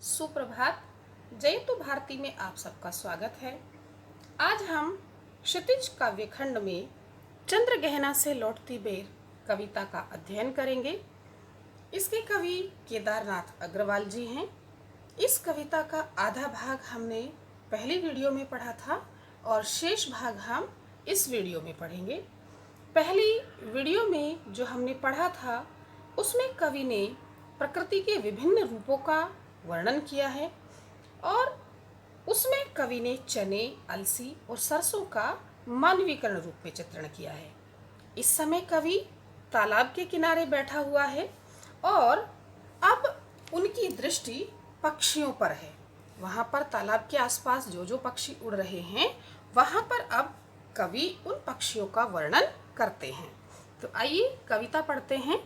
सुप्रभात। जयतु भारती में आप सबका स्वागत है। आज हम क्षितिज काव्यखंड में चंद्र गहना से लौटती बेर कविता का अध्ययन करेंगे। इसके कवि केदारनाथ अग्रवाल जी हैं। इस कविता का आधा भाग हमने पहली वीडियो में पढ़ा था और शेष भाग हम इस वीडियो में पढ़ेंगे। पहली वीडियो में जो हमने पढ़ा था उसमें कवि ने प्रकृति के विभिन्न रूपों का वर्णन किया है और उसमें कवि ने चने, अलसी और सरसों का मानवीकरण रूप में चित्रण किया है। इस समय कवि तालाब के किनारे बैठा हुआ है और अब उनकी दृष्टि पक्षियों पर है। वहाँ पर तालाब के आसपास जो जो पक्षी उड़ रहे हैं वहाँ पर अब कवि उन पक्षियों का वर्णन करते हैं। तो आइए कविता पढ़ते हैं।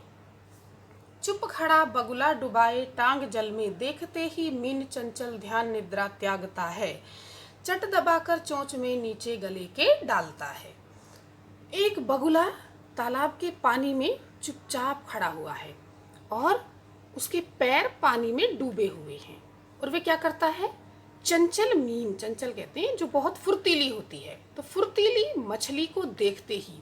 चुप खड़ा बगुला डुबाए टांग जल में, देखते ही मीन चंचल ध्यान निद्रा त्यागता है, चट दबाकर चोंच में नीचे गले के डालता है। एक बगुला तालाब के पानी में चुपचाप खड़ा हुआ है और उसके पैर पानी में डूबे हुए हैं और वे क्या करता है, चंचल मीन, चंचल कहते हैं जो बहुत फुर्तीली होती है, तो फुर्तीली मछली को देखते ही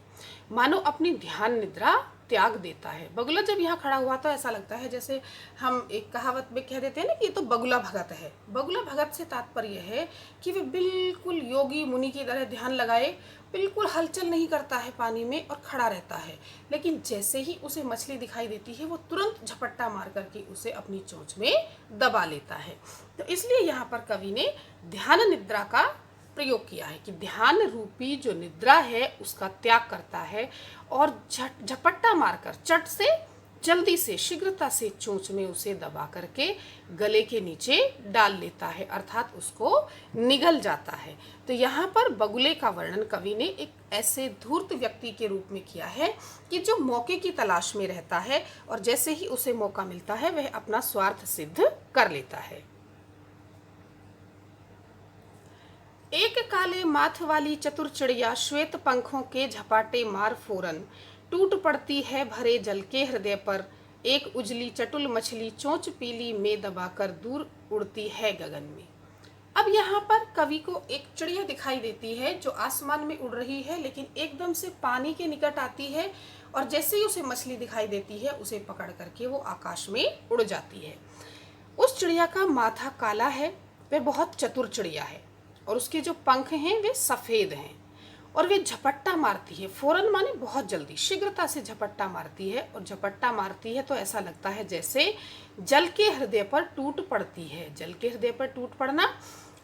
मानो अपनी ध्यान निद्रा त्याग देता है। बगुला जब यहाँ खड़ा हुआ तो ऐसा लगता है जैसे हम एक कहावत में कह देते हैं ना कि ये तो बगुला भगत है। बगुला भगत से तात्पर्य है कि वे बिल्कुल योगी मुनि की तरह ध्यान लगाए, बिल्कुल हलचल नहीं करता है पानी में और खड़ा रहता है, लेकिन जैसे ही उसे मछली दिखाई देती है वो तुरंत झपट्टा मार करके उसे अपनी चोंच में दबा लेता है। तो इसलिए यहाँ पर कवि ने ध्यान निद्रा का प्रयोग किया है कि ध्यान रूपी जो निद्रा है उसका त्याग करता है और झपट्टा मारकर चट से जल्दी से शीघ्रता से चोंच में उसे दबा करके गले के नीचे डाल लेता है, अर्थात उसको निगल जाता है। तो यहाँ पर बगुले का वर्णन कवि ने एक ऐसे धूर्त व्यक्ति के रूप में किया है कि जो मौके की तलाश में रहता है और जैसे ही उसे मौका मिलता है वह अपना स्वार्थ सिद्ध कर लेता है। एक काले माथ वाली चतुर चिड़िया श्वेत पंखों के झपाटे मार फौरन टूट पड़ती है भरे जल के हृदय पर, एक उजली चटुल मछली चोंच पीली में दबाकर दूर उड़ती है गगन में। अब यहाँ पर कवि को एक चिड़िया दिखाई देती है जो आसमान में उड़ रही है, लेकिन एकदम से पानी के निकट आती है और जैसे ही उसे मछली दिखाई देती है उसे पकड़ करके वो आकाश में उड़ जाती है। उस चिड़िया का माथा काला है, वह बहुत चतुर चिड़िया है और उसके जो पंख हैं वे सफ़ेद हैं और वे झपट्टा मारती है। फौरन माने बहुत जल्दी, शीघ्रता से झपट्टा मारती है और झपट्टा मारती है तो ऐसा लगता है जैसे जल के हृदय पर टूट पड़ती है। जल के हृदय पर टूट पड़ना,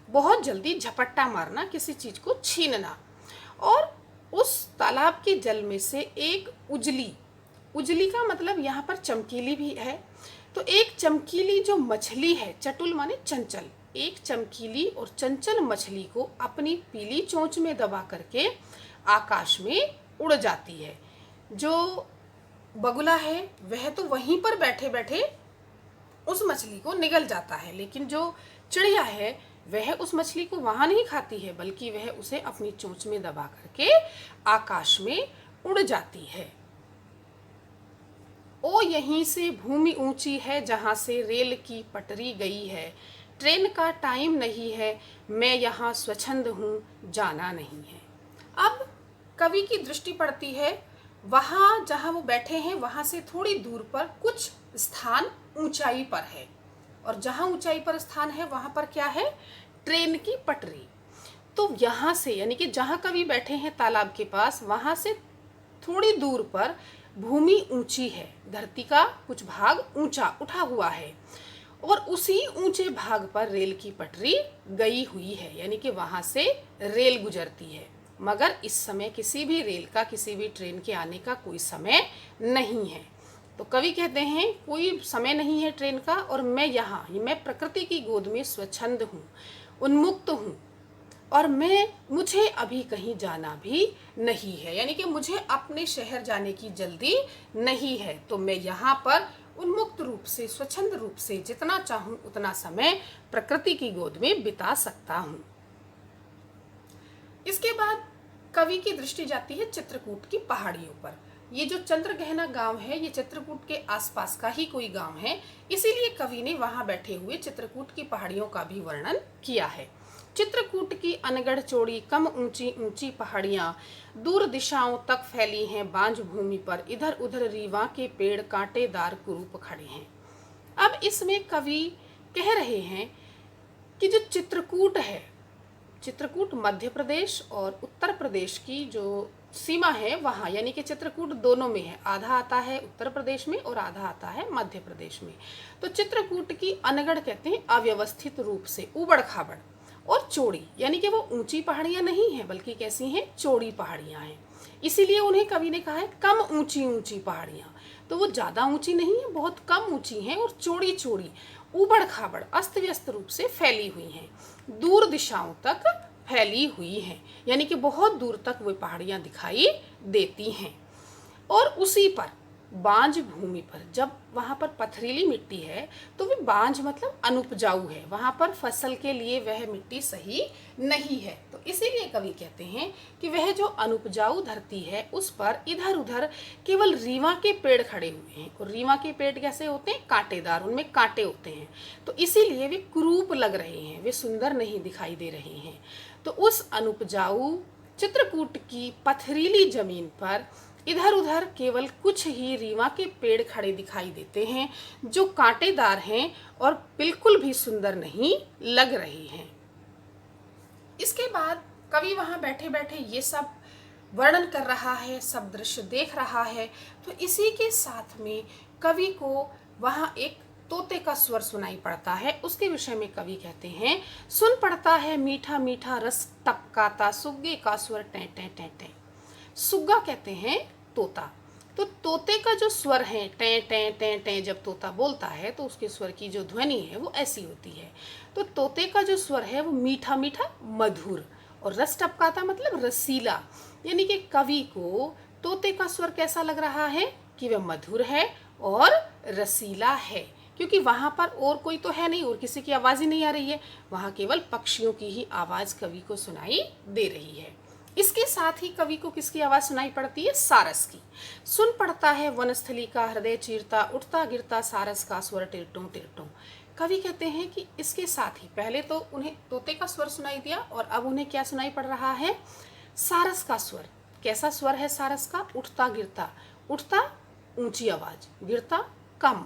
बहुत जल्दी झपट्टा मारना, किसी चीज़ को छीनना। और उस तालाब के जल में से एक उजली, उजली का मतलब यहाँ पर चमकीली भी है, तो एक चमकीली जो मछली है, चटुल माने चंचल, एक चमकीली और चंचल मछली को अपनी पीली चोंच में दबा करके आकाश में उड़ जाती है। जो बगुला है वह तो वहीं पर बैठे बैठे उस मछली को निगल जाता है, लेकिन जो चिड़िया है वह उस मछली को वहां नहीं खाती है, बल्कि वह उसे अपनी चोंच में दबा करके आकाश में उड़ जाती है। ओ यहीं से भूमि ऊंची है जहां से रेल की पटरी गई है, ट्रेन का टाइम नहीं है, मैं यहाँ स्वच्छंद हूँ, जाना नहीं है। अब कवि की दृष्टि पड़ती है वहाँ जहाँ वो बैठे हैं वहाँ से थोड़ी दूर पर कुछ स्थान ऊंचाई पर है और जहाँ ऊंचाई पर स्थान है वहाँ पर क्या है, ट्रेन की पटरी। तो यहाँ से यानी कि जहाँ कवि बैठे हैं तालाब के पास, वहाँ से थोड़ी दूर पर भूमि ऊंची है, धरती का कुछ भाग ऊंचा उठा हुआ है और उसी ऊंचे भाग पर रेल की पटरी गई हुई है, यानी कि वहां से रेल गुजरती है। मगर इस समय किसी भी रेल का, किसी भी ट्रेन के आने का कोई समय नहीं है। तो कवि कहते हैं कोई समय नहीं है ट्रेन का और मैं प्रकृति की गोद में स्वच्छंद हूँ, उन्मुक्त हूँ और मुझे अभी कहीं जाना भी नहीं है, यानी कि मुझे अपने शहर जाने की जल्दी नहीं है। तो मैं यहाँ पर उन्मुक्त रूप से, स्वच्छंद रूप से जितना चाहूं उतना समय प्रकृति की गोद में बिता सकता हूं। इसके बाद कवि की दृष्टि जाती है चित्रकूट की पहाड़ियों पर। ये जो चंद्रगहना गांव है ये चित्रकूट के आसपास का ही कोई गांव है, इसीलिए कवि ने वहां बैठे हुए चित्रकूट की पहाड़ियों का भी वर्णन किया है। चित्रकूट की अनगढ़ चौड़ी कम ऊंची ऊंची पहाड़ियां दूर दिशाओं तक फैली हैं बांझ भूमि पर, इधर उधर रीवा के पेड़ कांटेदार कुरूप खड़े हैं। अब इसमें कवि कह रहे हैं कि जो चित्रकूट है, चित्रकूट मध्य प्रदेश और उत्तर प्रदेश की जो सीमा है वहाँ, यानी कि चित्रकूट दोनों में है, आधा आता है उत्तर प्रदेश में और आधा आता है मध्य प्रदेश में। तो चित्रकूट की अनगढ़ कहते हैं अव्यवस्थित रूप से, उबड़ खाबड़ और चौड़ी, यानी कि वो ऊंची पहाड़ियां नहीं हैं बल्कि कैसी हैं, चौड़ी पहाड़ियां हैं। इसीलिए उन्हें कवि ने कहा है कम ऊंची ऊंची पहाड़ियां, तो वो ज्यादा ऊंची नहीं है, बहुत कम ऊंची हैं और चौड़ी चौड़ी उबड़ खाबड़ अस्त व्यस्त रूप से फैली हुई हैं, दूर दिशाओं तक फैली हुई हैं, यानी कि बहुत दूर तक वो पहाड़ियां दिखाई देती हैं। और उसी पर बांझ भूमि पर, जब वहाँ पर पथरीली मिट्टी है तो वो बांझ मतलब अनुपजाऊ है, वहाँ पर फसल के लिए वह मिट्टी सही नहीं है। तो इसीलिए कवि कहते हैं कि वह जो अनुपजाऊ धरती है उस पर इधर उधर केवल रीवा के पेड़ खड़े हुए हैं। और रीवा के पेड़ कैसे होते हैं, कांटेदार, उनमें कांटे होते हैं, तो इसीलिए वे कुरूप लग रहे हैं, वे सुंदर नहीं दिखाई दे रहे हैं। तो उस अनुपजाऊ चित्रकूट की पथरीली जमीन पर इधर उधर केवल कुछ ही रीवा के पेड़ खड़े दिखाई देते हैं जो कांटेदार हैं और बिल्कुल भी सुंदर नहीं लग रहे हैं। इसके बाद कवि वहां बैठे बैठे ये सब वर्णन कर रहा है, सब दृश्य देख रहा है, तो इसी के साथ में कवि को वहां एक तोते का स्वर सुनाई पड़ता है। उसके विषय में कवि कहते हैं, सुन पड़ता है मीठा मीठा रस टपकाता, सुग्गे का स्वर टें टें टें टें। सुग्गा कहते हैं तोता, तो तोते का जो स्वर है टें टें टें टें, जब तोता बोलता है तो उसके स्वर की जो ध्वनि है वो ऐसी होती है। तो तोते का जो स्वर है वो मीठा मीठा मधुर, और रस टपकाता मतलब रसीला, यानी कि कवि को तोते का स्वर कैसा लग रहा है कि वह मधुर है और रसीला है, क्योंकि वहाँ पर और कोई तो है नहीं और किसी की आवाज़ ही नहीं आ रही है, वहाँ केवल पक्षियों की ही आवाज़ कवि को सुनाई दे रही है। इसके साथ ही कवि को किसकी आवाज़ सुनाई पड़ती है, सारस की। सुन पड़ता है वनस्थली का हृदय चीरता, उठता गिरता सारस का स्वर टिरटों टिरटों। कवि कहते हैं कि इसके साथ ही पहले तो उन्हें तोते का स्वर सुनाई दिया और अब उन्हें क्या सुनाई पड़ रहा है, सारस का स्वर। कैसा स्वर है सारस का, उठता गिरता, उठता ऊंची आवाज, गिरता कम,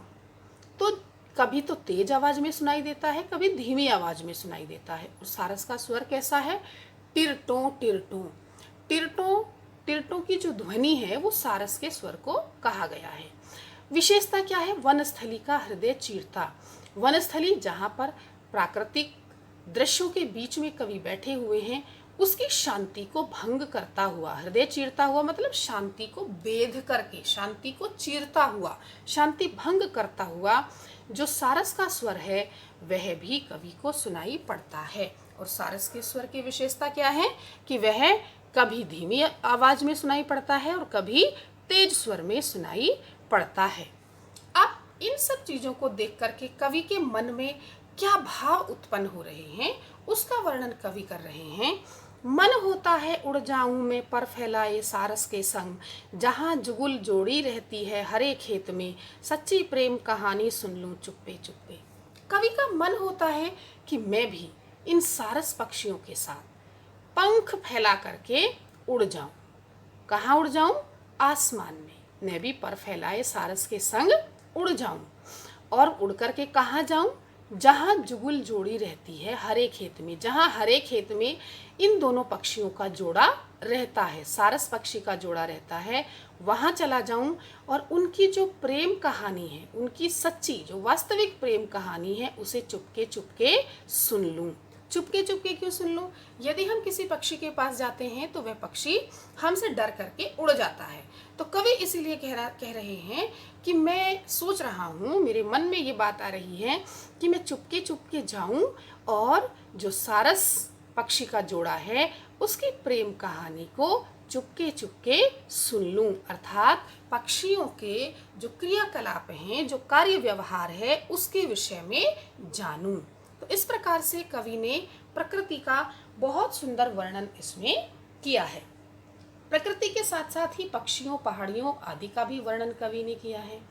तो कभी तो तेज आवाज में सुनाई देता है, कभी धीमी आवाज में सुनाई देता है। और सारस का स्वर कैसा है, टिरटों टिरटों। टिरटों टिरटों की जो ध्वनि है वो सारस के स्वर को कहा गया है। विशेषता क्या है, वनस्थली का हृदय चीरता। वनस्थली जहाँ पर प्राकृतिक दृश्यों के बीच में कवि बैठे हुए हैं, उसकी शांति को भंग करता हुआ, हृदय चीरता हुआ मतलब शांति को बेध करके, शांति को चीरता हुआ, शांति भंग करता हुआ जो सारस का स्वर है वह भी कवि को सुनाई पड़ता है। और सारस के स्वर की विशेषता क्या है कि वह कभी धीमी आवाज में सुनाई पड़ता है और कभी तेज स्वर में सुनाई पड़ता है। अब इन सब चीजों को देख करके कवि के मन में क्या भाव उत्पन्न हो रहे हैं उसका वर्णन कवि कर रहे हैं। मन होता है उड़ जाऊं मैं पर फैलाए सारस के संग, जहां जुगुल जोड़ी रहती है हरे खेत में, सच्ची प्रेम कहानी सुन लूं चुप्पे चुप्पे। कवि का मन होता है कि मैं भी इन सारस पक्षियों के साथ पंख फैला करके उड़ जाऊं। कहाँ उड़ जाऊं, आसमान में, मैं भी पर फैलाए सारस के संग उड़ जाऊं। और उड़ करके कहाँ जाऊं, जहाँ जुगुल जोड़ी रहती है हरे खेत में, जहाँ हरे खेत में इन दोनों पक्षियों का जोड़ा रहता है, सारस पक्षी का जोड़ा रहता है, वहाँ चला जाऊं और उनकी जो प्रेम कहानी है, उनकी सच्ची जो वास्तविक प्रेम कहानी है उसे चुपके चुपके सुन लूं। चुपके चुपके क्यों सुन लूं, यदि हम किसी पक्षी के पास जाते हैं तो वह पक्षी हमसे डर करके उड़ जाता है। तो कवि इसीलिए कह रहे हैं कि मैं सोच रहा हूँ, मेरे मन में ये बात आ रही है कि मैं चुपके चुपके जाऊं और जो सारस पक्षी का जोड़ा है उसकी प्रेम कहानी को चुपके चुपके सुन लूं, अर्थात पक्षियों के जो क्रियाकलाप हैं, जो कार्य व्यवहार है उसके विषय में जानूं। तो इस प्रकार से कवि ने प्रकृति का बहुत सुंदर वर्णन इसमें किया है। प्रकृति के साथ साथ ही पक्षियों, पहाड़ियों आदि का भी वर्णन कवि ने किया है।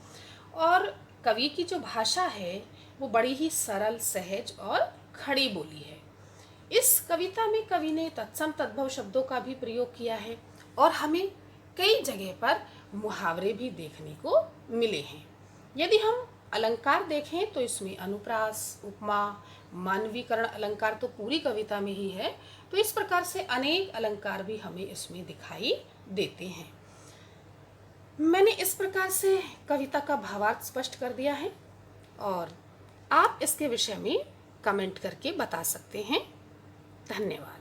और कवि की जो भाषा है वो बड़ी ही सरल, सहज और खड़ी बोली है। इस कविता में कवि ने तत्सम तद्भव शब्दों का भी प्रयोग किया है और हमें कई जगह पर मुहावरे भी देखने को मिले हैं। यदि हम अलंकार देखें तो इसमें अनुप्रास, उपमा, मानवीकरण अलंकार तो पूरी कविता में ही है। तो इस प्रकार से अनेक अलंकार भी हमें इसमें दिखाई देते हैं। मैंने इस प्रकार से कविता का भावार्थ स्पष्ट कर दिया है और आप इसके विषय में कमेंट करके बता सकते हैं। धन्यवाद।